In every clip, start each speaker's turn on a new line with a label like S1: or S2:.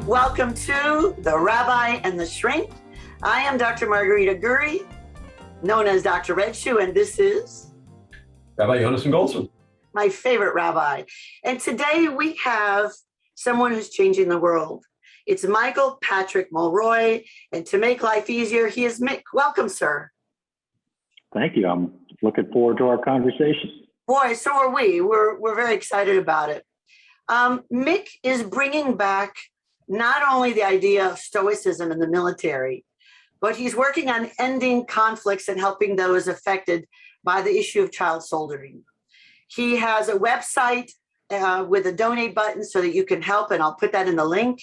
S1: Welcome to The Rabbi and the Shrink. I am Dr. Margarita Gurri, known as Dr. Red Shoe, and this is
S2: Rabbi Yonason Goldson.
S1: My favorite rabbi. And today we have someone who's changing the world. It's Michael Patrick Mulroy, and to make life easier, he is Mick. Welcome, sir.
S3: Thank you. I'm looking forward to our conversation.
S1: Boy, so are we. We're very excited about it. Mick is bringing back not only the idea of stoicism in the military, but he's working on ending conflicts and helping those affected by the issue of child soldiering. He has a website with a donate button so that you can help, and I'll put that in the link.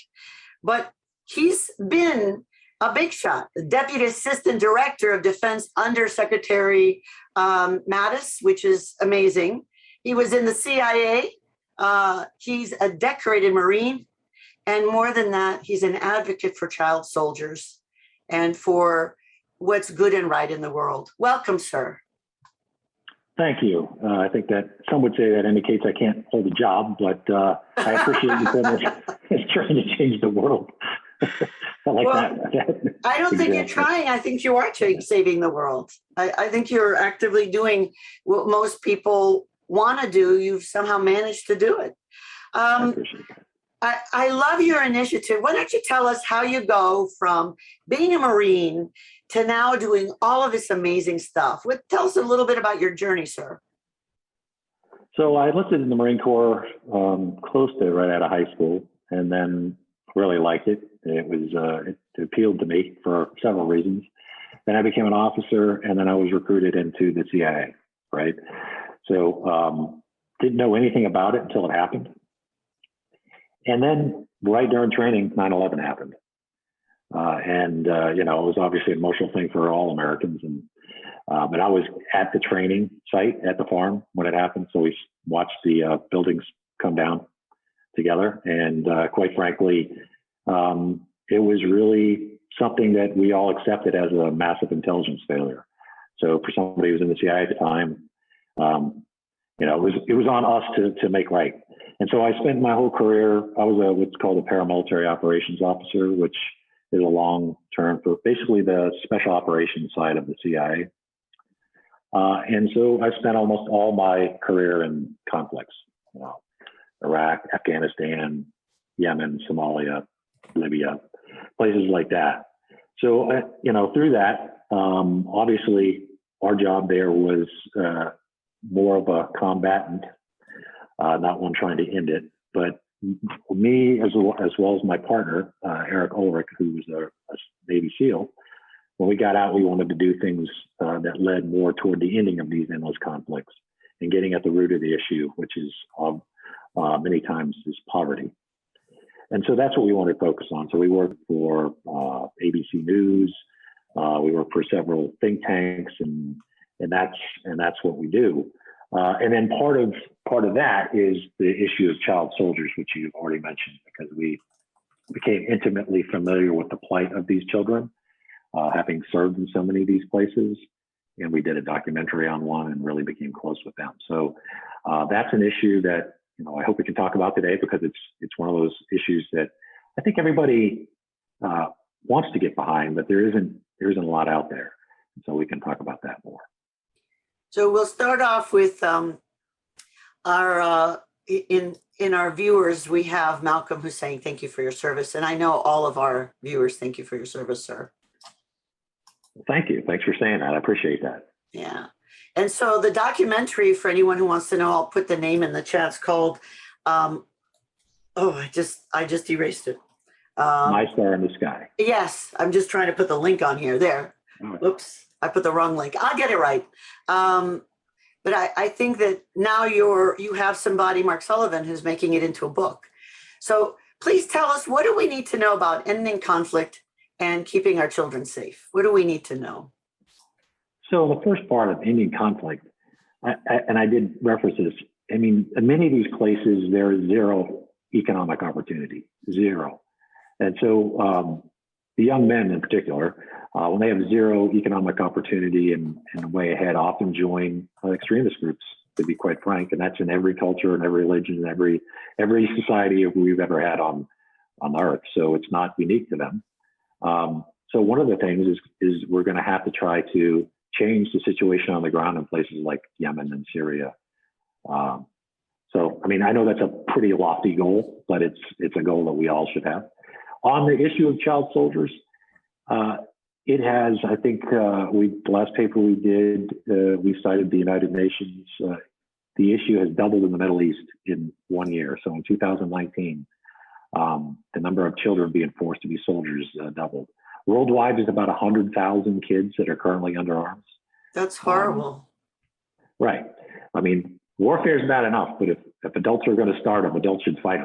S1: But he's been a big shot, the Deputy Assistant Director of Defense under Secretary Mattis, which is amazing. He was in the CIA. He's a decorated Marine. And more than that, he's an advocate for child soldiers and for what's good and right in the world. Welcome, sir.
S3: Thank you. I think that some would say that indicates I can't hold a job, but I appreciate you saying trying to change the world. I like that.
S1: I don't think you're trying. I think you are saving the world. I think you're actively doing what most people want to do. You've somehow managed to do it.
S3: I appreciate that.
S1: I love your initiative. Why don't you tell us how you go from being a Marine to now doing all of this amazing stuff? Tell us a little bit about your journey, sir.
S3: So I enlisted in the Marine Corps close to right out of high school, and then really liked it. It appealed to me for several reasons. Then I became an officer, and then I was recruited into the CIA, right? So didn't know anything about it until it happened. And then right during training, 9/11 happened. It was obviously an emotional thing for all Americans. But I was at the training site at the farm when it happened. So we watched the buildings come down together. And quite frankly, it was really something that we all accepted as a massive intelligence failure. So for somebody who was in the CIA at the time, it was on us to make right. And so I spent my whole career, I was what's called a paramilitary operations officer, which is a long term for basically the special operations side of the CIA. And so I spent almost all my career in conflicts, Iraq, Afghanistan, Yemen, Somalia, Libya, places like that. So, through that, obviously our job there was more of a combatant, not one trying to end it. But me, as well as my partner, Eric Ulrich, who was a Navy SEAL, when we got out, we wanted to do things that led more toward the ending of these endless conflicts and getting at the root of the issue, which is many times is poverty. And so that's what we wanted to focus on. So we worked for ABC News, we worked for several think tanks, and that's what we do. And then part of that is the issue of child soldiers, which you've already mentioned, because we became intimately familiar with the plight of these children, having served in so many of these places. And we did a documentary on one and really became close with them. So that's an issue that I hope we can talk about today, because it's one of those issues that I think everybody wants to get behind, but there isn't a lot out there. And so we can talk about that more.
S1: So we'll start off with our in our viewers, we have Malcolm who's saying thank you for your service. And I know all of our viewers thank you for your service, sir.
S3: Thank you. Thanks for saying that. I appreciate that.
S1: Yeah. And so the documentary, for anyone who wants to know, I'll put the name in the chat. It's called, I just erased it.
S3: My Star in the Sky.
S1: Yes. I'm just trying to put the link on here. There.
S3: Right.
S1: Whoops. I put the wrong link. I'll get it right. But I think that now you have somebody, Mark Sullivan, who's making it into a book. So please tell us, what do we need to know about ending conflict and keeping our children safe? What do we need to know?
S3: So the first part of ending conflict, I did reference this. I mean, in many of these places, there is zero economic opportunity, zero. And so the young men in particular, when they have zero economic opportunity and a way ahead, often join extremist groups, to be quite frank. And that's in every culture and every religion and every society we've ever had on on the earth. So it's not unique to them. So one of the things is we're going to have to try to change the situation on the ground in places like Yemen and Syria. So, I mean, I know that's a pretty lofty goal, but it's a goal that we all should have. On the issue of child soldiers, it has, I think, the last paper we did, we cited the United Nations. The issue has doubled in the Middle East in 1 year. So in 2019, the number of children being forced to be soldiers doubled. Worldwide, there's about 100,000 kids that are currently under arms.
S1: That's horrible.
S3: Right. I mean, warfare is bad enough, but if adults are going to start them, adults should fight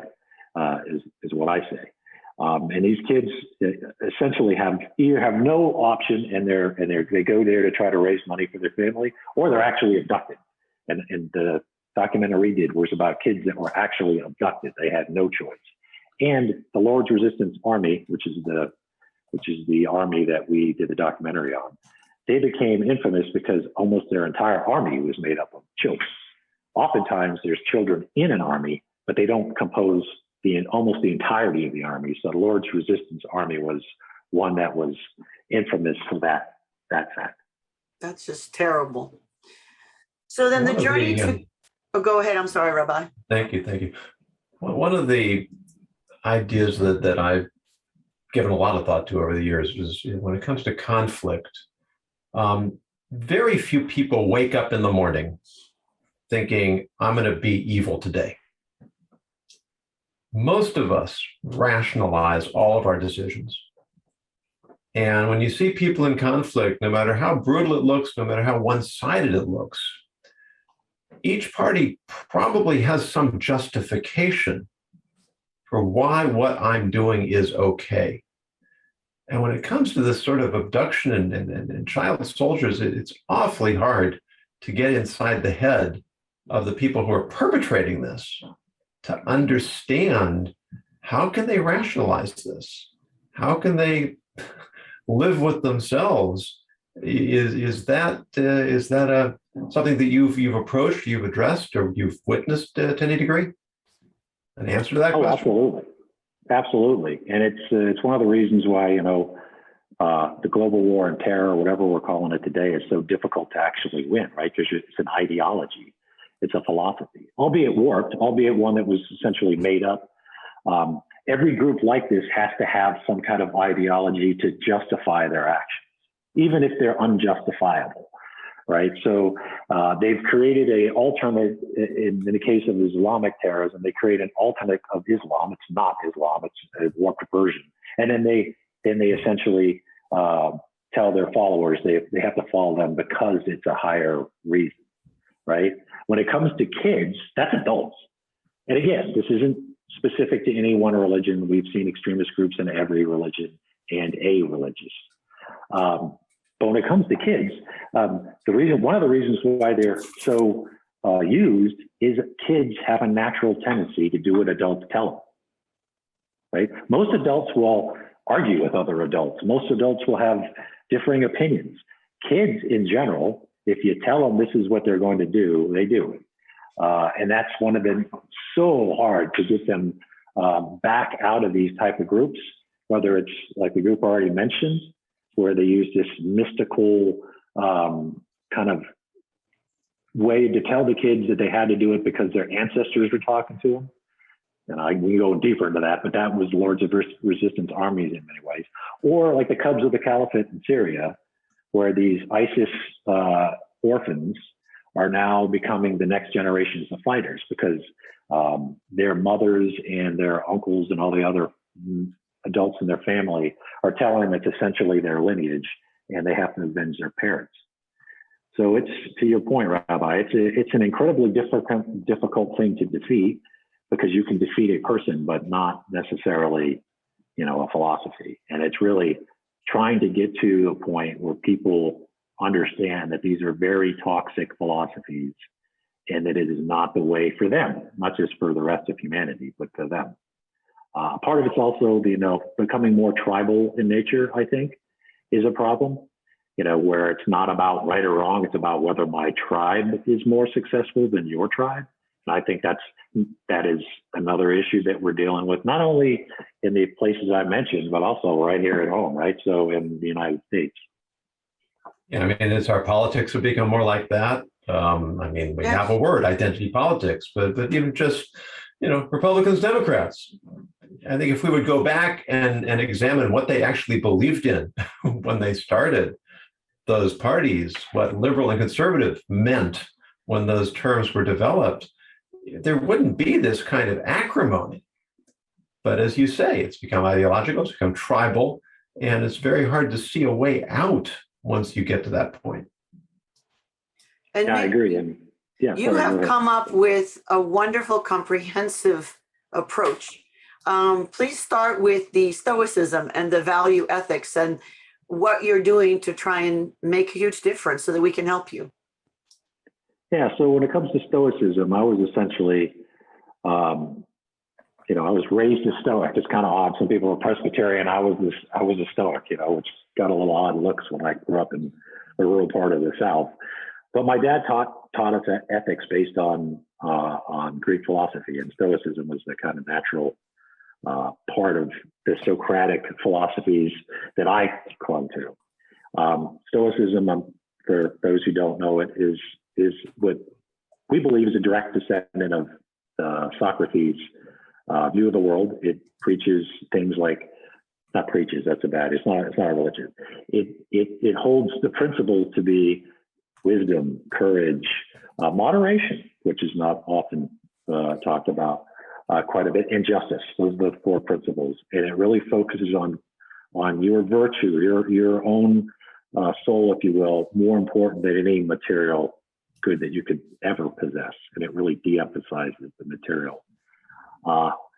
S3: them, is what I say. And these kids essentially either have no option, and they go there to try to raise money for their family, or they're actually abducted. And the documentary we did was about kids that were actually abducted. They had no choice. And the Lord's Resistance Army, which is the army that we did the documentary on, they became infamous because almost their entire army was made up of children. Oftentimes there's children in an army, but they don't compose almost the entirety of the army. So the Lord's Resistance Army was one that was infamous for that fact.
S1: That's just terrible. So then the journey go ahead. I'm sorry, Rabbi.
S2: Thank you. One of the ideas that I've given a lot of thought to over the years is, when it comes to conflict, very few people wake up in the morning thinking, I'm going to be evil today. Most of us rationalize all of our decisions. And when you see people in conflict, no matter how brutal it looks, no matter how one-sided it looks, each party probably has some justification for why what I'm doing is okay. And when it comes to this sort of abduction and child soldiers, it's awfully hard to get inside the head of the people who are perpetrating this, to understand how can they rationalize this? How can they live with themselves? Is that something that you've approached, you've addressed, or you've witnessed to any degree? An answer to that question?
S3: Absolutely. And it's one of the reasons why, the global war on terror, or whatever we're calling it today, is so difficult to actually win, right? Because it's an ideology. It's a philosophy, albeit warped, albeit one that was essentially made up. Every group like this has to have some kind of ideology to justify their actions, even if they're unjustifiable, right? So they've created an alternate, in the case of Islamic terrorism, they create an alternate of Islam. It's not Islam, it's a warped version. And then they essentially tell their followers they have to follow them because it's a higher reason, right? When it comes to kids, that's adults. And again, this isn't specific to any one religion. We've seen extremist groups in every religion and a religious. But when it comes to kids, one of the reasons why they're so used is kids have a natural tendency to do what adults tell them, right? Most adults will argue with other adults. Most adults will have differing opinions. Kids in general, if you tell them this is what they're going to do, they do it. And that's one of the, so hard to get them back out of these type of groups, whether it's like the group I already mentioned, where they use this mystical kind of way to tell the kids that they had to do it because their ancestors were talking to them. And we can go deeper into that, but that was Lords of Resistance armies in many ways. Or like the Cubs of the Caliphate in Syria, where these ISIS orphans are now becoming the next generations of fighters because their mothers and their uncles and all the other adults in their family are telling them it's essentially their lineage and they have to avenge their parents. So it's, to your point, Rabbi, it's an incredibly difficult thing to defeat because you can defeat a person, but not necessarily, a philosophy. And it's really trying to get to a point where people understand that these are very toxic philosophies and that it is not the way for them, not just for the rest of humanity, but for them. Part of it's also, becoming more tribal in nature, I think, is a problem, where it's not about right or wrong. It's about whether my tribe is more successful than your tribe. And I think that is another issue that we're dealing with, not only in the places I mentioned, but also right here at home, right? So in the United States.
S2: Yeah, I mean, as our politics have become more like that. I mean, we have a word, identity politics, but even just, Republicans, Democrats. I think if we would go back and examine what they actually believed in when they started those parties, what liberal and conservative meant when those terms were developed, there wouldn't be this kind of acrimony. But as you say, it's become ideological, it's become tribal, and it's very hard to see a way out once you get to that point.
S1: And
S3: I agree. And
S1: you have come up with a wonderful, comprehensive approach. Please start with the Stoicism and the value ethics and what you're doing to try and make a huge difference so that we can help you.
S3: Yeah, so when it comes to Stoicism, I was essentially, I was raised a Stoic. It's kind of odd. Some people are Presbyterian. I was a Stoic, which got a little odd looks when I grew up in a rural part of the South. But my dad taught us ethics based on Greek philosophy, and Stoicism was the kind of natural part of the Socratic philosophies that I clung to. Stoicism, for those who don't know it, is what we believe is a direct descendant of Socrates' view of the world. It preaches things like, not preaches, that's a bad, it's not a religion. It holds the principles to be wisdom, courage, moderation, which is not often talked about quite a bit, and justice. Those are the 4 principles. And it really focuses on your virtue, your own soul, if you will, more important than any material good that you could ever possess. And it really de-emphasizes the material.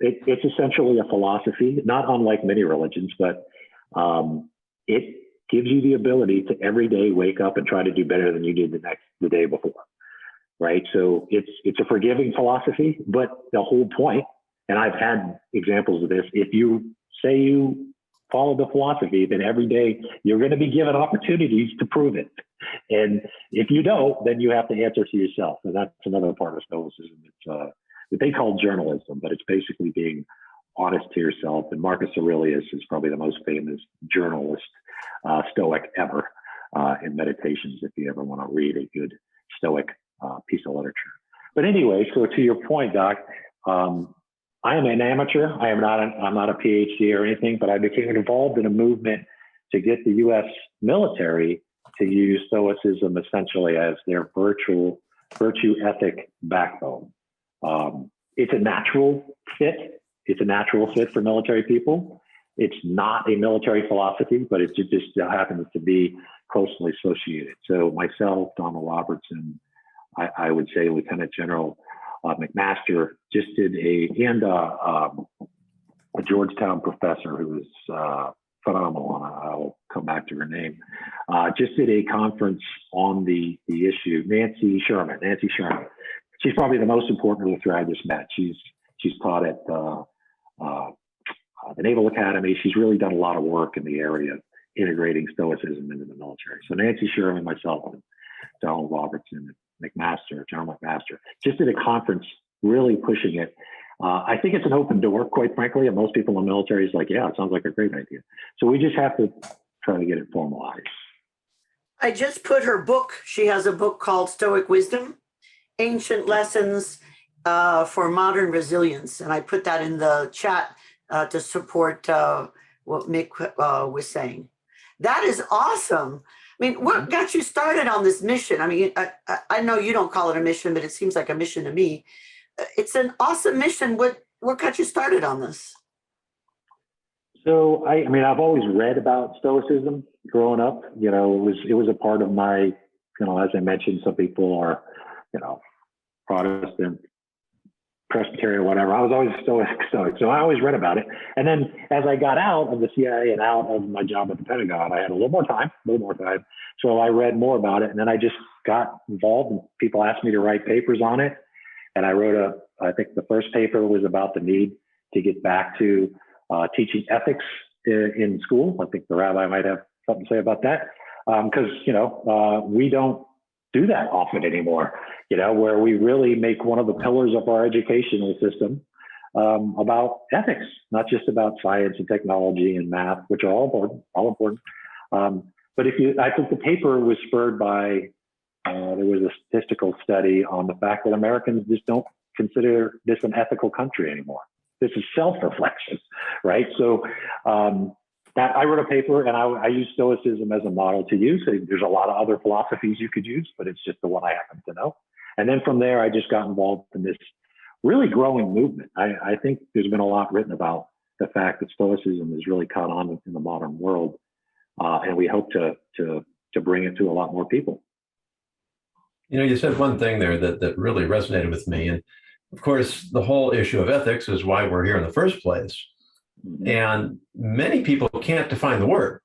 S3: It's essentially a philosophy, not unlike many religions, but it gives you the ability to every day wake up and try to do better than you did the day before, right? So it's a forgiving philosophy, but the whole point, and I've had examples of this, if you say you follow the philosophy, then every day you're going to be given opportunities to prove it. And if you don't, then you have to answer to yourself. And that's another part of Stoicism. It's what they call journalism, but it's basically being honest to yourself. And Marcus Aurelius is probably the most famous journalist, Stoic ever, in Meditations, if you ever want to read a good Stoic piece of literature. But anyway, so to your point, Doc, I am an amateur. I'm not a PhD or anything, but I became involved in a movement to get the U.S. military to use Stoicism essentially as their virtue ethic backbone. It's a natural fit. It's a natural fit for military people. It's not a military philosophy, but it just happens to be closely associated. So myself, Donald Robertson, I would say Lieutenant General McMaster just did a Georgetown professor who was phenomenal, and I'll come back to her name, just did a conference on the issue. Nancy Sherman. She's probably the most important Luther I just met. She's taught at the Naval Academy. She's really done a lot of work in the area of integrating Stoicism into the military. So Nancy Sherman, myself, and Donald Robertson, General McMaster, just did a conference really pushing it. I think it's an open door, quite frankly, and most people in the military is like, yeah, it sounds like a great idea. So we just have to try to get it formalized.
S1: I just put her book. She has a book called Stoic Wisdom, Ancient Lessons for Modern Resilience. And I put that in the chat to support what Mick was saying. That is awesome. I mean, what got you started on this mission? I mean, I know you don't call it a mission, but it seems like a mission to me. It's an awesome mission. What got you started on this?
S3: So, I mean, I've always read about Stoicism growing up. It was a part of my, as I mentioned, some people are, Protestant, Presbyterian, whatever. I was always Stoic. So I always read about it. And then as I got out of the CIA and out of my job at the Pentagon, I had a little more time. So I read more about it. And then I just got involved, and people asked me to write papers on it. And I wrote I think the first paper was about the need to get back to teaching ethics in school. I think the rabbi might have something to say about that. Because, we don't do that often anymore, where we really make one of the pillars of our educational system about ethics, not just about science and technology and math, which are all important. But I think the paper was spurred by, there was a statistical study on the fact that Americans just don't consider this an ethical country anymore. This is self-reflection, right? So that I wrote a paper, and I use Stoicism as a model to use. There's a lot of other philosophies you could use, but it's just the one I happen to know. And then from there, I just got involved in this really growing movement. I think there's been a lot written about the fact that Stoicism has really caught on in the modern world, and we hope to bring it to a lot more people.
S2: You said one thing there that really resonated with me. And of course, the whole issue of ethics is why we're here in the first place. Mm-hmm. And many people can't define the word.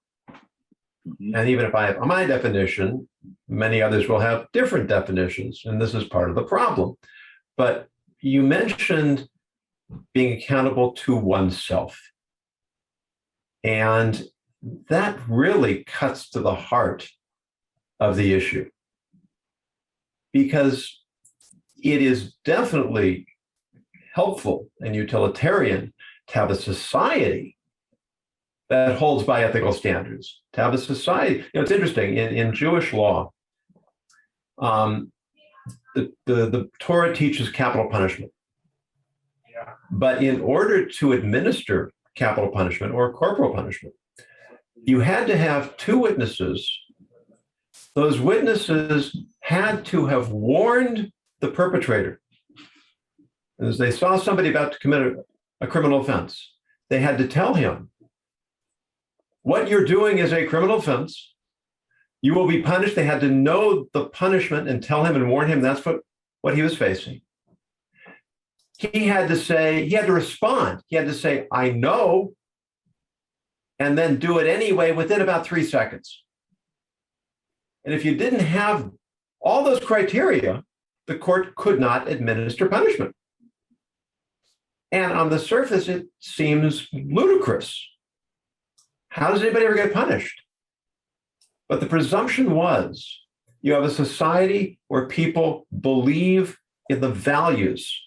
S2: Mm-hmm. And even if I have my definition, many others will have different definitions. And this is part of the problem. But you mentioned being accountable to oneself. And that really cuts to the heart of the issue. Because it is definitely helpful and utilitarian to have a society that holds by ethical standards, to have a society. It's interesting, in Jewish law, the Torah teaches capital punishment. Yeah. But in order to administer capital punishment or corporal punishment, you had to have two witnesses. Those witnesses had to have warned the perpetrator. As they saw somebody about to commit a criminal offense, they had to tell him, what you're doing is a criminal offense. You will be punished. They had to know the punishment and tell him and warn him that's what he was facing. He had to respond. He had to say, I know, and then do it anyway within about 3 seconds. And if you didn't have all those criteria, the court could not administer punishment. And on the surface, it seems ludicrous. How does anybody ever get punished? But the presumption was you have a society where people believe in the values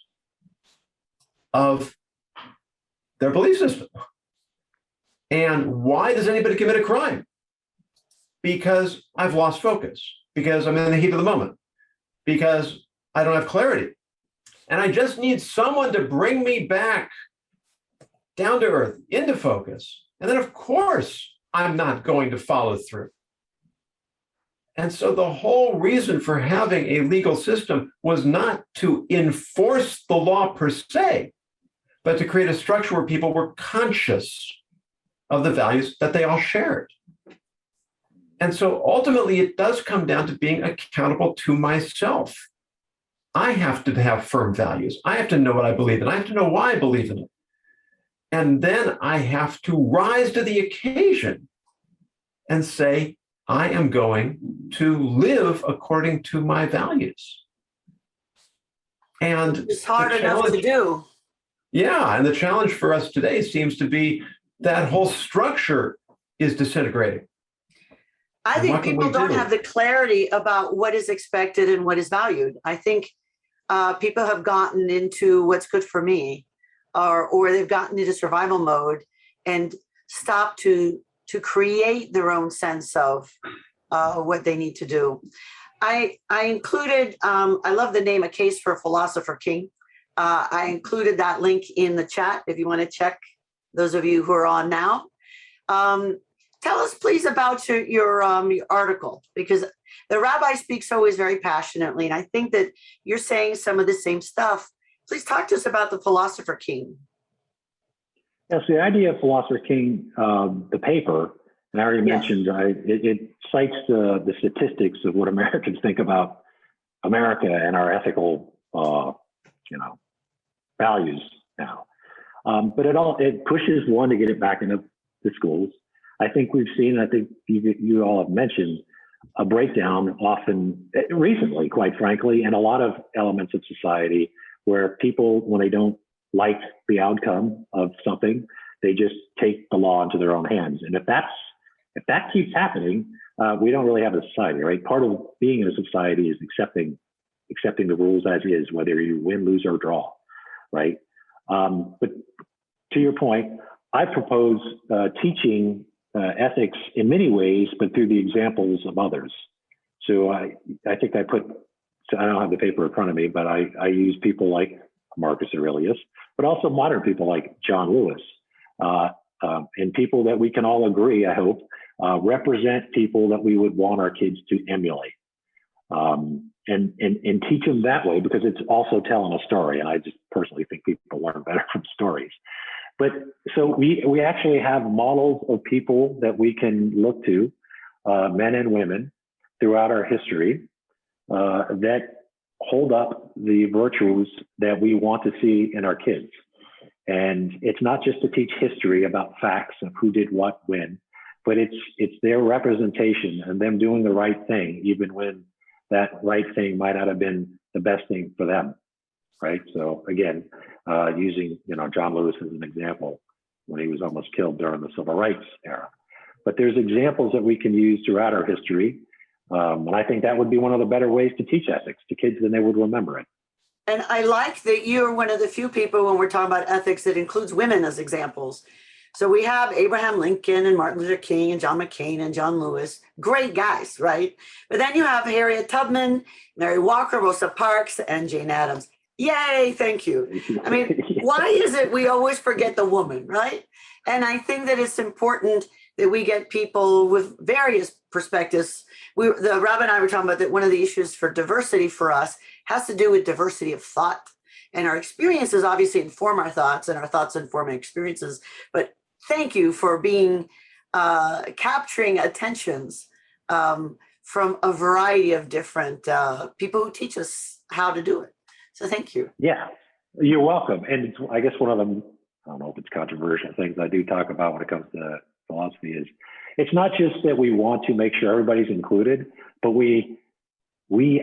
S2: of their belief system. And why does anybody commit a crime? Because I've lost focus, because I'm in the heat of the moment, because I don't have clarity. And I just need someone to bring me back down to earth, into focus. And then, of course, I'm not going to follow through. And so the whole reason for having a legal system was not to enforce the law per se, but to create a structure where people were conscious of the values that they all shared. And so ultimately, it does come down to being accountable to myself. I have to have firm values. I have to know what I believe in. I have to know why I believe in it. And then I have to rise to the occasion and say, I am going to live according to my values. And
S1: it's hard enough to do.
S2: Yeah, and the challenge for us today seems to be that whole structure is disintegrating.
S1: I think people don't have the clarity about what is expected and what is valued. I think people have gotten into what's good for me, or they've gotten into survival mode and stopped to create their own sense of what they need to do. I included, I love the name, A Case for a Philosopher King. I included that link in the chat if you want to check, those of you who are on now. Tell us, please, about your article, because the Rabbi speaks always very passionately, and I think that you're saying some of the same stuff. Please talk to us about the Philosopher King.
S3: Yes, the idea of Philosopher King, the paper, and I already mentioned, it cites the statistics of what Americans think about America and our ethical, values now. But it pushes one to get it back into the schools. I think we've seen, I think you all have mentioned, a breakdown often recently, quite frankly, in a lot of elements of society where people, when they don't like the outcome of something, they just take the law into their own hands. And if that keeps happening, we don't really have a society, right? Part of being in a society is accepting the rules as is, whether you win, lose, or draw, right? But to your point, I propose teaching ethics in many ways, but through the examples of others. So I think I don't have the paper in front of me, but I use people like Marcus Aurelius, but also modern people like John Lewis, and people that we can all agree, I hope, represent people that we would want our kids to emulate, and teach them that way, because it's also telling a story. And I just personally think people learn better from stories. But so we actually have models of people that we can look to, men and women, throughout our history, that hold up the virtues that we want to see in our kids. And it's not just to teach history about facts of who did what when, but it's their representation and them doing the right thing, even when that right thing might not have been the best thing for them, right? So again, using John Lewis as an example, when he was almost killed during the civil rights era. But there's examples that we can use throughout our history. And I think that would be one of the better ways to teach ethics to kids, than they would remember it.
S1: And I like that you're one of the few people, when we're talking about ethics, that includes women as examples. So we have Abraham Lincoln and Martin Luther King and John McCain and John Lewis, great guys, right? But then you have Harriet Tubman, Mary Walker, Rosa Parks, and Jane Addams. Yay, thank you. I mean, why is it we always forget the woman, right? And I think that it's important that we get people with various perspectives. The Rabbi and I were talking about that one of the issues for diversity for us has to do with diversity of thought. And our experiences obviously inform our thoughts, and our thoughts inform our experiences. But thank you for being capturing attentions from a variety of different people who teach us how to do it. So thank you.
S3: Yeah, you're welcome. And I guess one of them, I don't know if it's controversial things I do talk about when it comes to philosophy, is it's not just that we want to make sure everybody's included, but we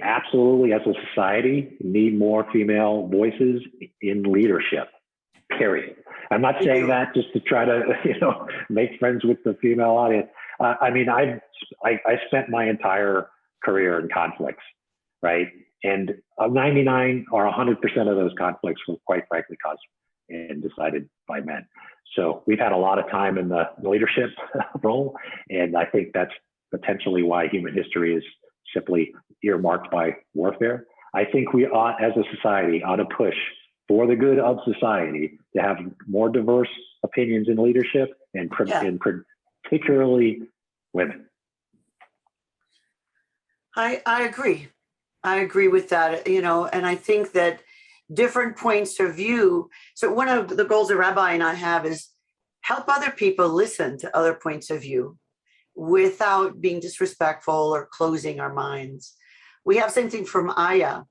S3: absolutely, as a society, need more female voices in leadership, period. I'm not saying that just to try to, make friends with the female audience. I mean, I spent my entire career in conflicts, right? And 99 or 100% of those conflicts were quite frankly caused and decided by men. So we've had a lot of time in the leadership role. And I think that's potentially why human history is simply earmarked by warfare. I think we ought, as a society, ought to push for the good of society to have more diverse opinions in leadership, and particularly women.
S1: I agree. I agree with that, and I think that different points of view. So one of the goals that Rabbi and I have is help other people listen to other points of view without being disrespectful or closing our minds. We have something from Aya.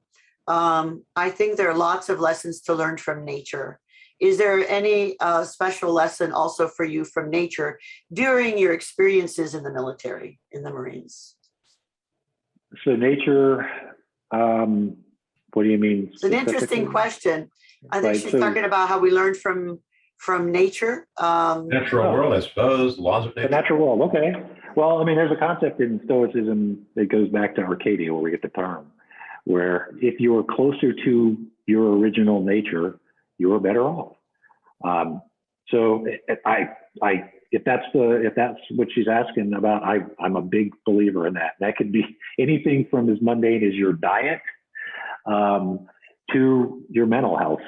S1: I think there are lots of lessons to learn from nature. Is there any special lesson also for you from nature during your experiences in the military, in the Marines?
S3: So nature, what do you mean?
S1: It's an interesting question. I think she's talking about how we learn from nature.
S2: Natural world, I suppose, laws of nature.
S3: The natural world, okay. Well, I mean, there's a concept in Stoicism that goes back to Arcadia, where we get the term, where if you are closer to your original nature, you are better off. So if that's what she's asking about, I'm a big believer in that. That could be anything from as mundane as your diet to your mental health.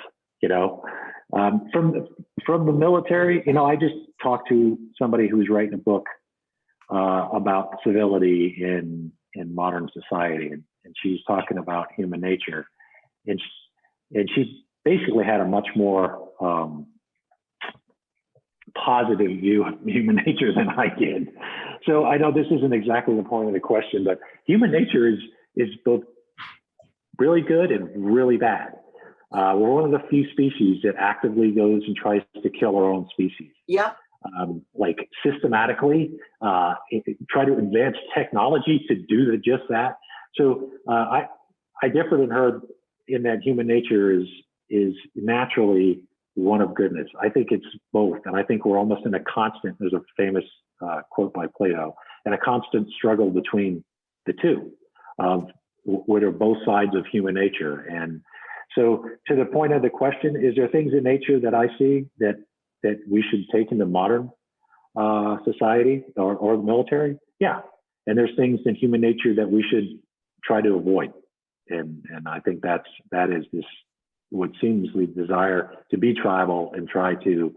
S3: From the military, I just talked to somebody who's writing a book about civility in modern society, and she's talking about human nature, and she basically had a much more positive view of human nature than I did. So I know this isn't exactly the point of the question, but human nature is both really good and really bad. We're one of the few species that actively goes and tries to kill our own species.
S1: Yeah.
S3: Like systematically, try to advance technology to do just that. So I differ than her in that human nature is naturally one of goodness. I think it's both, and I think we're almost in a constant. There's a famous quote by Plato: and a constant struggle between the two of what are both sides of human nature. And so to the point of the question, is there things in nature that I see that we should take into modern society or military? Yeah. And there's things in human nature that we should try to avoid. And I think that is this what seems the desire to be tribal and try to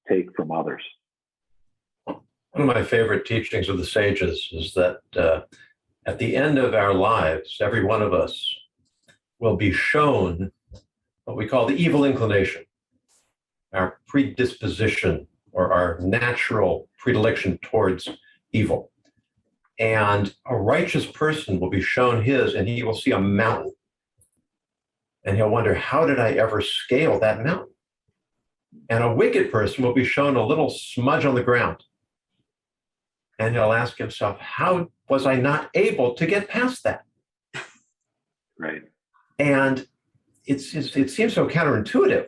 S3: take from others.
S2: One of my favorite teachings of the sages is that at the end of our lives, every one of us will be shown what we call the evil inclination, our predisposition or our natural predilection towards evil. And a righteous person will be shown his, and he will see a mountain. And he'll wonder, how did I ever scale that mountain? And a wicked person will be shown a little smudge on the ground. And he'll ask himself, how was I not able to get past that?
S3: Right.
S2: And it seems so counterintuitive,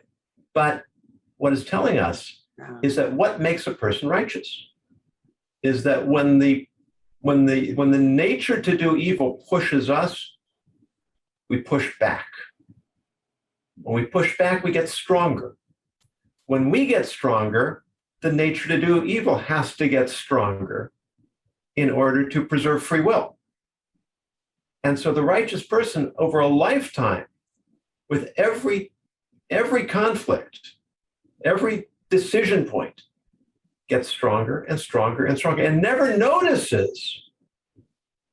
S2: but what it's telling us is that what makes a person righteous is that when the nature to do evil pushes us, we push back. When we push back, we get stronger. When we get stronger, the nature to do evil has to get stronger in order to preserve free will. And so the righteous person over a lifetime, with every conflict, every decision point, gets stronger and stronger and stronger, and never notices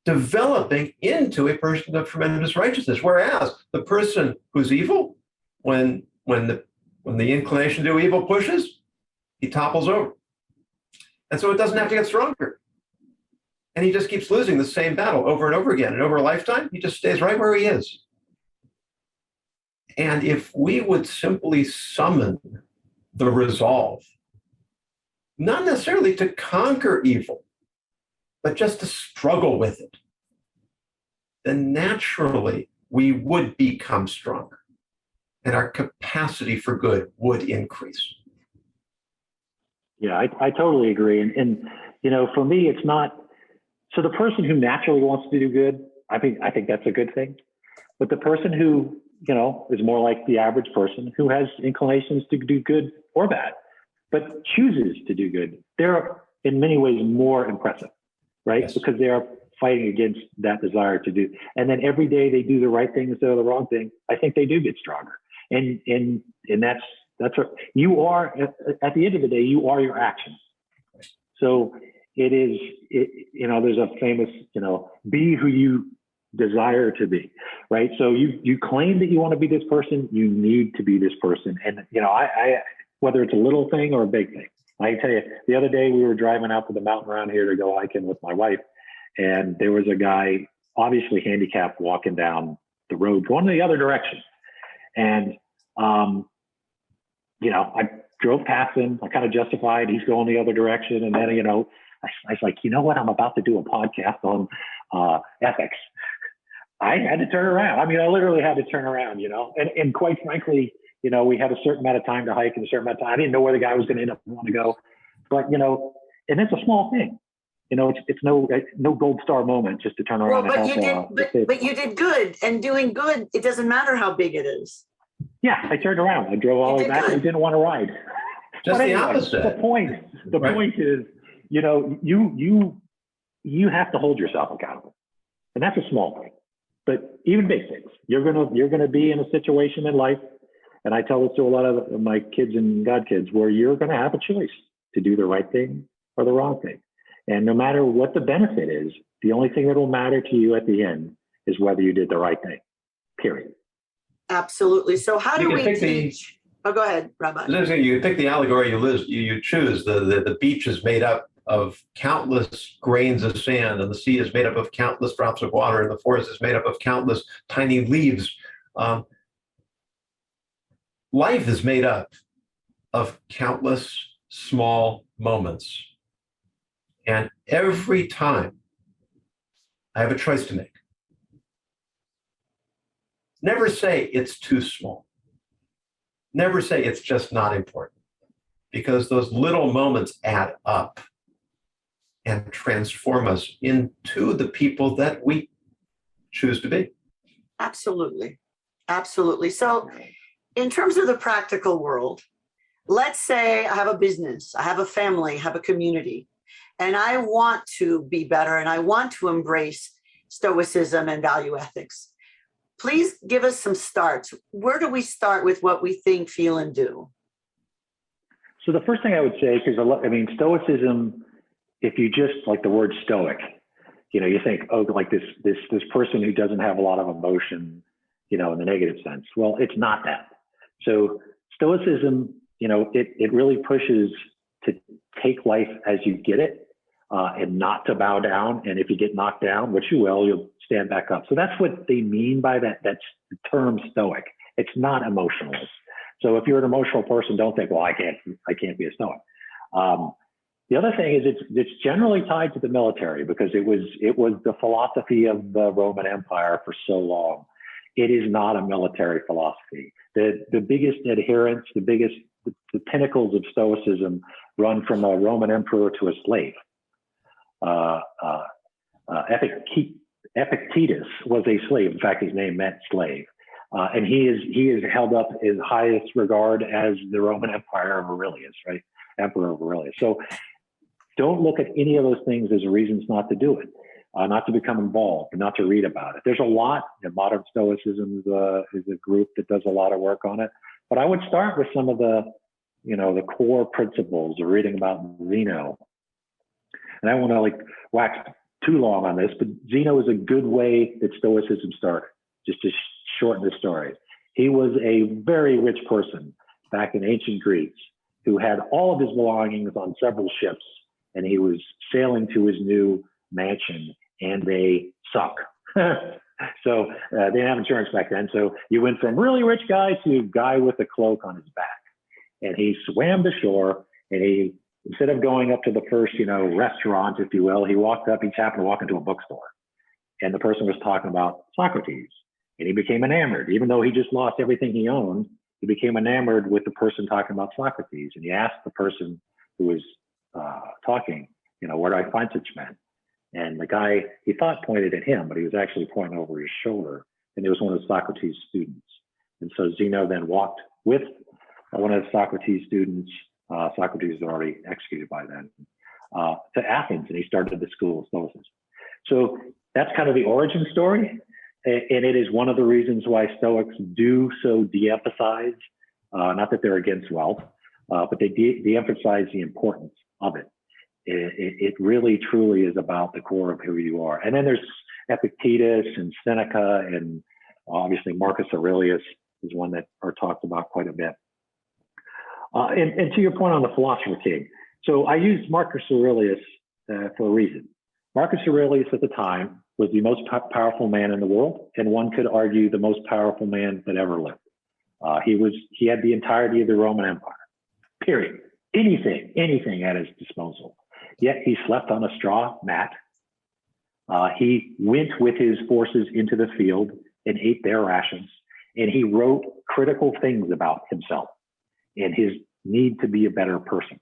S2: developing into a person of tremendous righteousness. Whereas the person who's evil, when the inclination to do evil pushes, he topples over. And so it doesn't have to get stronger. And he just keeps losing the same battle over and over again. And over a lifetime, he just stays right where he is. And if we would simply summon the resolve, not necessarily to conquer evil, but just to struggle with it, then naturally we would become stronger and our capacity for good would increase.
S3: Yeah, I totally agree. And you know, for me, it's not, so the person who naturally wants to do good, I think that's a good thing. But the person who, you know, is more like the average person who has inclinations to do good or bad, but chooses to do good, they're in many ways more impressive, right? Yes. Because they are fighting against that desire to do. And then every day they do the right thing instead of the wrong thing. I think they do get stronger. And that's what you are. At the end of the day, you are your actions. So you know, there's a famous, you know, be who you desire to be, right? So you claim that you want to be this person, you need to be this person. And, you know, I whether it's a little thing or a big thing, I can tell you, the other day we were driving out to the mountain around here to go hiking with my wife, and there was a guy, obviously handicapped, walking down the road, going the other direction. And, you know, I drove past him, I kind of justified he's going the other direction. And then, you know, I was like, you know what? I'm about to do a podcast on ethics. I had to turn around. I mean, I literally had to turn around, you know, and quite frankly, you know, we had a certain amount of time to hike and a certain amount of time. I didn't know where the guy was going to end up wanting to go, but, you know, and it's a small thing, you know, it's no gold star moment just to turn around.
S1: Well, but you did good, and doing good, it doesn't matter how big it is.
S3: Yeah. I turned around. I drove all the way back. I didn't want to ride.
S2: Just the opposite.
S3: The point is, you know, you have to hold yourself accountable, and that's a small thing. But even big things, you're gonna be in a situation in life, and I tell this to a lot of my kids and godkids, where you're gonna have a choice to do the right thing or the wrong thing, and no matter what the benefit is, the only thing that will matter to you at the end is whether you did the right thing. Period.
S1: Absolutely. So how do we teach? Oh, go ahead, Rabbi.
S2: You pick the allegory you choose. The beach is made up of countless grains of sand, and the sea is made up of countless drops of water, and the forest is made up of countless tiny leaves. Life is made up of countless small moments. And every time I have a choice to make. Never say it's too small. Never say it's just not important, because those little moments add up. and transform us into the people that we choose to be.
S1: Absolutely. Absolutely. So, in terms of the practical world, let's say I have a business, I have a family, I have a community, and I want to be better and I want to embrace Stoicism and value ethics. Please give us some starts. Where do we start with what we think, feel, and do?
S3: So the first thing I would say, because Stoicism, if you just like the word stoic, you think, oh, like this person who doesn't have a lot of emotion, in the negative sense. Well, it's not that. So Stoicism, it really pushes to take life as you get it, and not to bow down. And if you get knocked down, which you will, you'll stand back up. So that's what they mean by that. That's the term stoic. It's not emotionalist. So if you're an emotional person, don't think, well, I can't be a stoic. The other thing is it's generally tied to the military because it was the philosophy of the Roman Empire for so long. It is not a military philosophy. The biggest adherents, the pinnacles of Stoicism run from a Roman emperor to a slave. Epictetus was a slave. In fact, his name meant slave. And he is held up in highest regard as the Roman Empire of Aurelius, right? Emperor of Aurelius. So don't look at any of those things as reasons not to do it, not to become involved, not to read about it. There's a lot. Modern Stoicism is a group that does a lot of work on it. But I would start with some of the core principles of reading about Zeno. And I don't want to wax too long on this, but Zeno is a good way that Stoicism started, just to shorten the story. He was a very rich person back in ancient Greece who had all of his belongings on several ships, and he was sailing to his new mansion, and they sunk. So they didn't have insurance back then. So you went from really rich guy to guy with a cloak on his back. And he swam to shore, and he, instead of going up to the first, restaurant, if you will, he just happened to walk into a bookstore. And the person was talking about Socrates. And he became enamored. Even though he just lost everything he owned, he became enamored with the person talking about Socrates. And he asked the person who was talking, where do I find such men? And the guy, he thought pointed at him, but he was actually pointing over his shoulder. And it was one of Socrates' students. And so Zeno then walked with one of the Socrates students. Socrates was already executed by then, to Athens, and he started the school of Stoicism. So that's kind of the origin story. And it is one of the reasons why Stoics do so de-emphasize, not that they're against wealth, but they de-emphasize the importance of it. It really, truly is about the core of who you are. And then there's Epictetus and Seneca, and obviously Marcus Aurelius is one that are talked about quite a bit. And to your point on the philosopher king, so I use Marcus Aurelius for a reason. Marcus Aurelius at the time was the most powerful man in the world, and one could argue the most powerful man that ever lived. He had the entirety of the Roman Empire, period. Anything at his disposal. Yet he slept on a straw mat. He went with his forces into the field and ate their rations, and he wrote critical things about himself and his need to be a better person.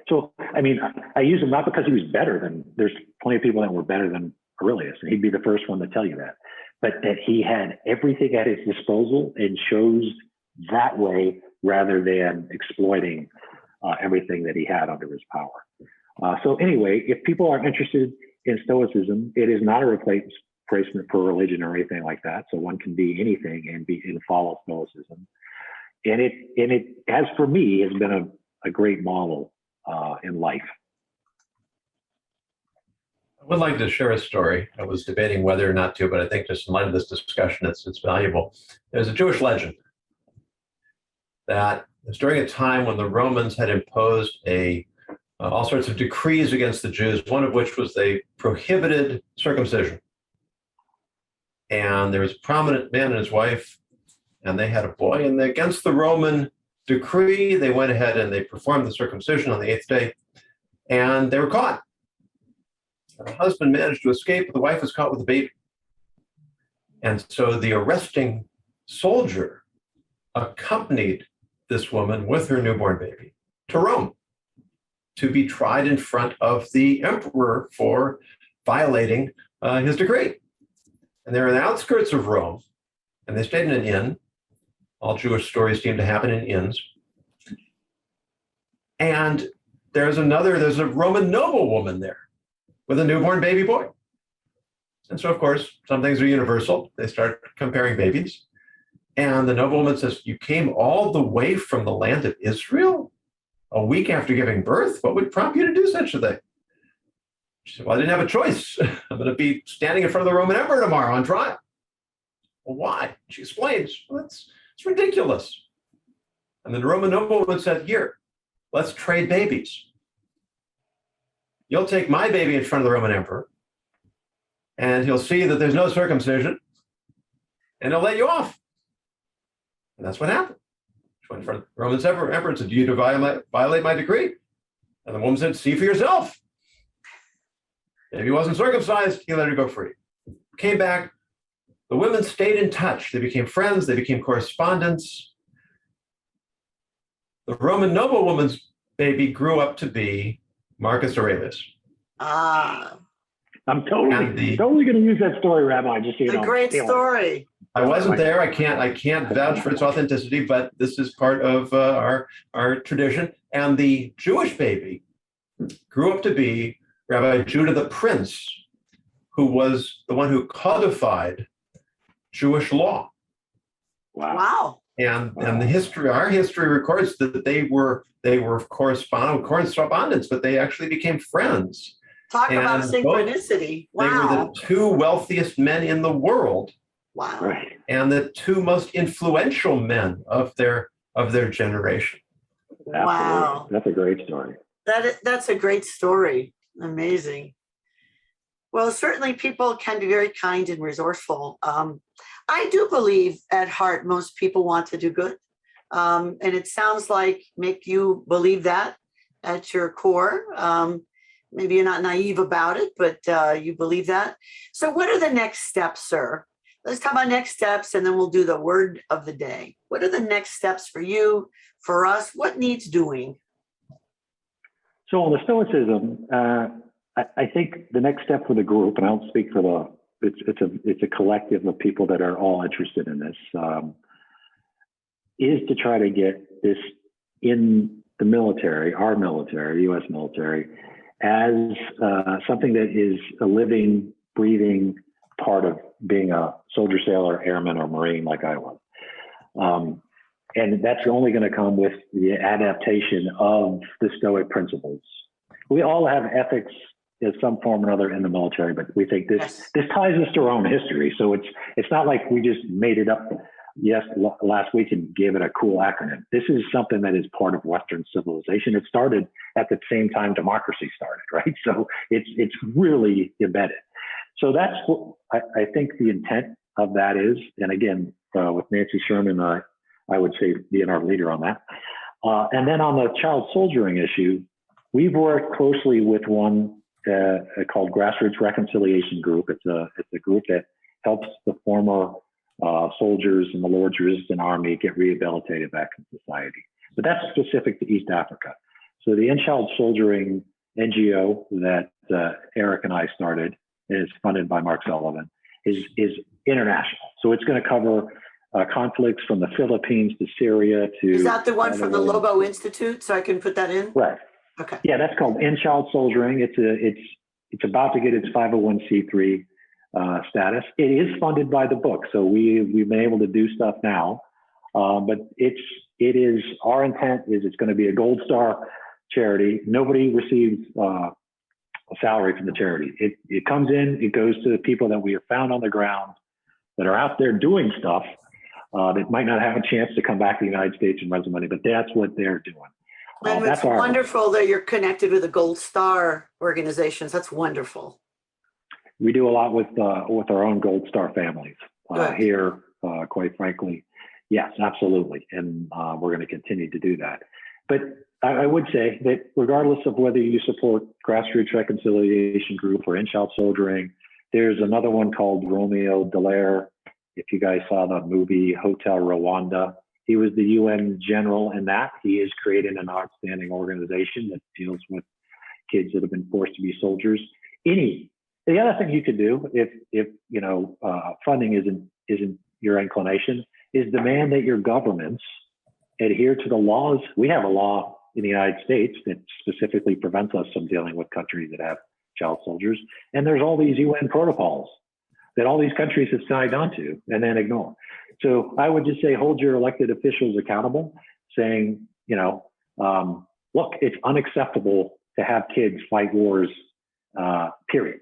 S3: So, I use him not because he was better than, there's plenty of people that were better than Aurelius, and he'd be the first one to tell you that, but that he had everything at his disposal and chose that way rather than exploiting everything that he had under his power. So anyway, if people are interested in Stoicism, it is not a replacement for religion or anything like that. So one can be anything and follow Stoicism. And it has, for me, has been a great model in life.
S2: I would like to share a story. I was debating whether or not to, but I think just in light of this discussion, it's valuable. There's a Jewish legend that it was during a time when the Romans had imposed all sorts of decrees against the Jews, one of which was they prohibited circumcision. And there was a prominent man and his wife, and they had a boy, and against the Roman decree, they went ahead and they performed the circumcision on the 8th day, and they were caught. The husband managed to escape, but the wife was caught with a baby. And so the arresting soldier accompanied this woman with her newborn baby to Rome. to be tried in front of the emperor for violating his decree. And they're in the outskirts of Rome, and they stayed in an inn. All Jewish stories seem to happen in inns. And there's a Roman noblewoman there with a newborn baby boy. And so, of course, some things are universal. They start comparing babies. And the noblewoman says, "You came all the way from the land of Israel a week after giving birth? What would prompt you to do such a thing?" She said, "Well, I didn't have a choice. I'm going to be standing in front of the Roman emperor tomorrow on trial." "Well, why?" She explains, "Well, it's ridiculous." And then the Roman noblewoman said, "Here, let's trade babies. You'll take my baby in front of the Roman emperor, and he'll see that there's no circumcision, and he'll let you off." And that's what happened. She went in front of the Roman emperor and said, "Do you violate my decree?" And the woman said, "See for yourself. If he wasn't circumcised, he let her go free." Came back. The women stayed in touch. They became friends. They became correspondents. The Roman noblewoman's baby grew up to be Marcus Aurelius.
S1: Ah,
S3: I'm totally going to use that story, Rabbi. Just so you know,
S1: a great story.
S2: I wasn't there. I can't vouch for its authenticity, but this is part of our tradition. And the Jewish baby grew up to be Rabbi Judah the Prince, who was the one who codified Jewish law.
S1: Wow.
S2: And our history records that they were correspondents, but they actually became friends.
S1: Talk about synchronicity. Wow.
S2: They were the two wealthiest men in the world.
S1: Wow.
S3: Right.
S2: And the two most influential men of their generation.
S1: Wow.
S3: That's a great story.
S1: That's a great story. Amazing. Well, certainly people can be very kind and resourceful. I do believe at heart most people want to do good. And it sounds like, Mick, you believe that at your core. Maybe you're not naive about it, but you believe that. So what are the next steps, sir? Let's talk about next steps, and then we'll do the word of the day. What are the next steps for you, for us? What needs doing?
S3: So on the Stoicism, I think the next step for the group, and I don't speak for it's a collective of people that are all interested in this, is to try to get this in the military, our military, U.S. military, as something that is a living, breathing part of being a soldier, sailor, airman, or Marine like I was. And that's only going to come with the adaptation of the Stoic principles. We all have ethics in some form or another in the military, but we think this ties us to our own history. So it's not like we just made it up last week and gave it a cool acronym. This is something that is part of Western civilization. It started at the same time democracy started, right? So it's really embedded. So that's what I think the intent of that is. And again, with Nancy Sherman, I would say being our leader on that. And then on the child soldiering issue, we've worked closely with one called Grassroots Reconciliation Group. It's a group that helps the former soldiers in the Lord's Resistance Army get rehabilitated back in society. But that's specific to East Africa. So the End Child Soldiering NGO that Eric and I started, is funded by Mark Sullivan, is international. So it's going to cover conflicts from the Philippines to Syria to... Is
S1: that the one from the Lobo Institute? So I can put that in?
S3: Right.
S1: Okay.
S3: Yeah, that's called End Child Soldiering. It's about to get its 501c3 status. It is funded by the book, so we've been able to do stuff now. But it is our intent is it's going to be a Gold Star charity. Nobody receives a salary from the charity. It comes in, it goes to the people that we have found on the ground that are out there doing stuff that might not have a chance to come back to the United States and raise money, but that's what they're doing.
S1: And it's wonderful that you're connected with the Gold Star organizations. That's wonderful.
S3: We do a lot with our own Gold Star families here, quite frankly. Yes, absolutely. And we're going to continue to do that. But I would say that regardless of whether you support Grassroots Reconciliation Group or End Child Soldiering, there's another one called Romeo Dallaire. If you guys saw the movie Hotel Rwanda, He was the UN general in that. He has created an outstanding organization that deals with kids that have been forced to be soldiers. The other thing you could do, if funding isn't your inclination, is demand that your governments adhere to the laws. We have a law in the United States that specifically prevents us from dealing with countries that have child soldiers. And there's all these UN protocols that all these countries have signed on to and then ignore. So I would just say, hold your elected officials accountable, saying, look, it's unacceptable to have kids fight wars, period.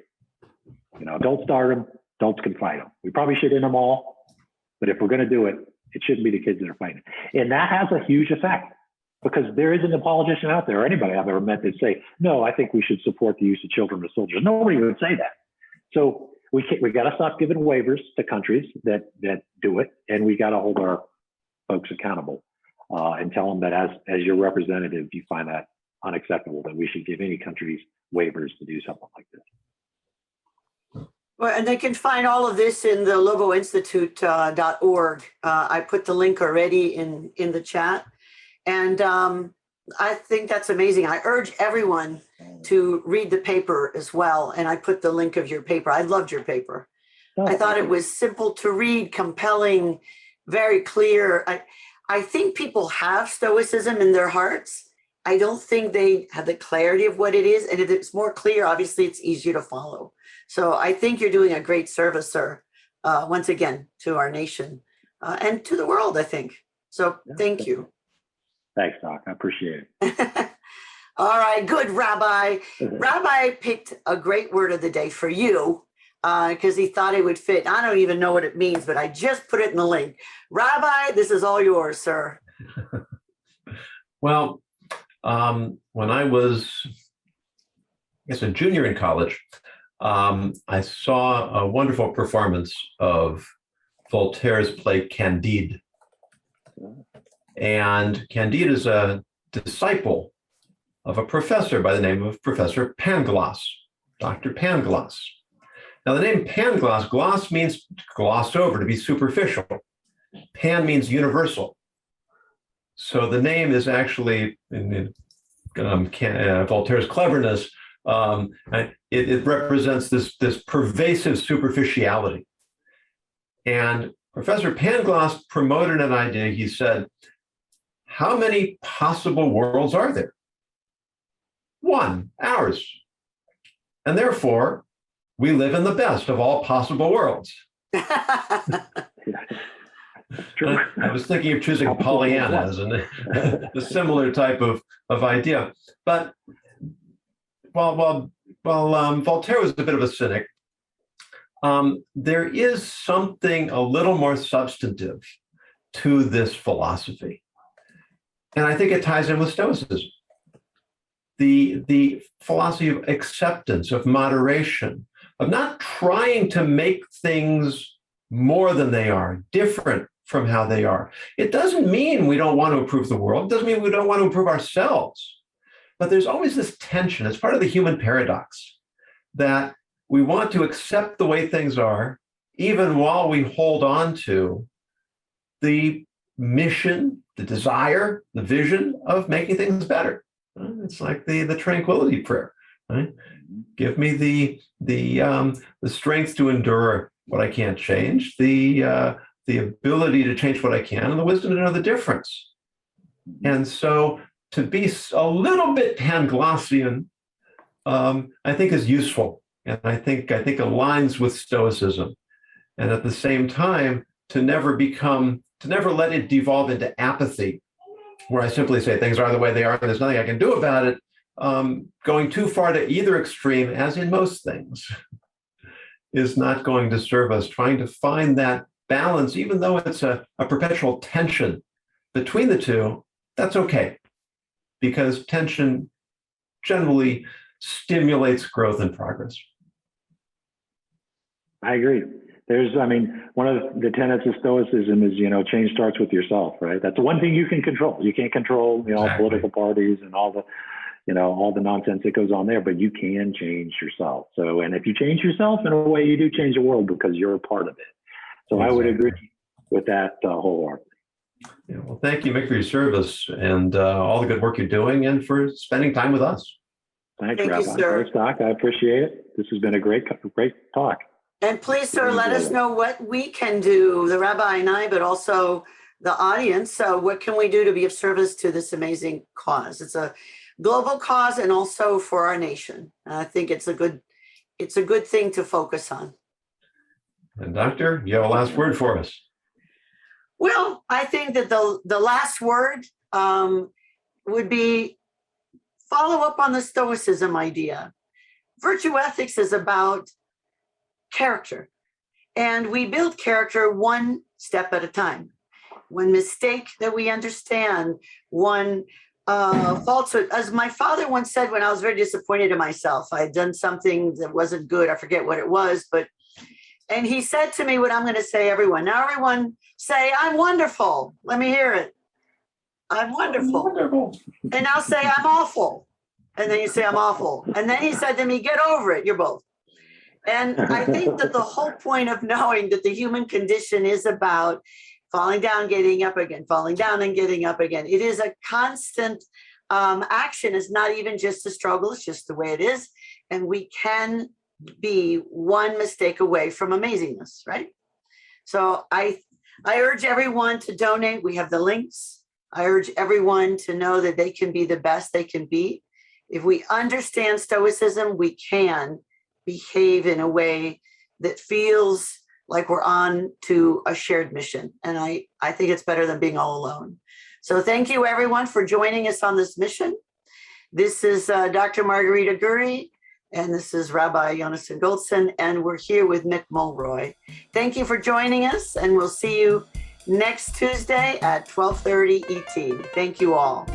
S3: Don't start them, don't confine them. We probably should end them all, but if we're going to do it, it shouldn't be the kids that are fighting. And that has a huge effect, because there isn't a politician out there or anybody I've ever met that say, no, I think we should support the use of children as soldiers. Nobody would say that. So we got to stop giving waivers to countries that do it, and we got to hold our folks accountable and tell them that as your representative, you find that unacceptable, that we should give any countries waivers to do something like this.
S1: Well, and they can find all of this in the logoinstitute.org. I put the link already in the chat. And I think that's amazing. I urge everyone to read the paper as well. And I put the link of your paper. I loved your paper. I thought it was simple to read, compelling, very clear. I think people have Stoicism in their hearts. I don't think they have the clarity of what it is. And if it's more clear, obviously it's easier to follow. So I think you're doing a great service, sir, once again, to our nation and to the world, I think. So thank you.
S3: Thanks, Doc. I appreciate it.
S1: All right, good, Rabbi. Rabbi picked a great word of the day for you because he thought it would fit. I don't even know what it means, but I just put it in the link. Rabbi, this is all yours, sir.
S2: Well, when I was, a junior in college, I saw a wonderful performance of Voltaire's play Candide. And Candide is a disciple of a professor by the name of Professor Pangloss, Dr. Pangloss. Now, the name Pangloss, gloss means glossed over, to be superficial. Pan means universal. So the name is actually, in Voltaire's cleverness, it represents this pervasive superficiality. And Professor Pangloss promoted an idea. He said, how many possible worlds are there? One, ours. And therefore, we live in the best of all possible worlds.
S3: True.
S2: I was thinking of choosing Pollyanna as a similar type of idea. But while Voltaire was a bit of a cynic, there is something a little more substantive to this philosophy. And I think it ties in with Stoicism. The philosophy of acceptance, of moderation, of not trying to make things more than they are, different from how they are. It doesn't mean we don't want to improve the world. It doesn't mean we don't want to improve ourselves. But there's always this tension. It's part of the human paradox that we want to accept the way things are, even while we hold on to the mission, the desire, the vision of making things better. It's like the tranquility prayer, right? Give me the strength to endure what I can't change, the ability to change what I can, and the wisdom to know the difference. And so to be a little bit Panglossian, I think is useful, and I think aligns with Stoicism. And at the same time, to never let it devolve into apathy, where I simply say things are the way they are and there's nothing I can do about it. Going too far to either extreme, as in most things, is not going to serve us. Trying to find that balance, even though it's a perpetual tension between the two, that's okay, because tension generally stimulates growth and progress. I
S3: agree. One of the tenets of Stoicism is, change starts with yourself, right? That's the one thing you can control. You can't control, exactly, political parties and all the nonsense that goes on there, but you can change yourself. So, and if you change yourself, in a way, you do change the world because you're a part of it. So exactly. I would agree with that wholeheartedly.
S2: Yeah, well, thank you, Mick, for your service and all the good work you're doing and for spending time with us.
S3: Thanks,
S1: Thank you,
S3: Rabbi.
S1: sir.
S3: Thanks, Doc. I appreciate it. This has been a great talk.
S1: And please, sir,
S3: Really
S1: let us
S3: good.
S1: know what we can do, the rabbi and I, but also the audience. So what can we do to be of service to this amazing cause? It's a global cause and also for our nation. I think it's a good thing to focus on.
S2: And Doctor, you have a last word for us.
S1: Well, I think that the last word would be follow up on the Stoicism idea. Virtue ethics is about character, and we build character one step at a time. One mistake that we understand, one falsehood. As my father once said when I was very disappointed in myself, I had done something that wasn't good. I forget what it was, and he said to me what I'm going to say, everyone. Now, everyone say, I'm wonderful. Let me hear it. I'm wonderful.
S2: Wonderful.
S1: And now say, I'm awful. And then you say, I'm awful. And then he said to me, get over it. You're both. And I think that the whole point of knowing that the human condition is about falling down, getting up again, falling down and getting up again. It is a constant action. It's not even just a struggle. It's just the way it is. And we can be one mistake away from amazingness, right? So I urge everyone to donate. We have the links. I urge everyone to know that they can be the best they can be. If we understand Stoicism, we can behave in a way that feels like we're on to a shared mission. And I think it's better than being all alone. So thank you, everyone, for joining us on this mission. This is Dr. Margarita Gurri, and this is Rabbi Yonason Goldson, and we're here with Mick Mulroy. Thank you for joining us, and we'll see you next Tuesday at 12:30 ET. Thank you all.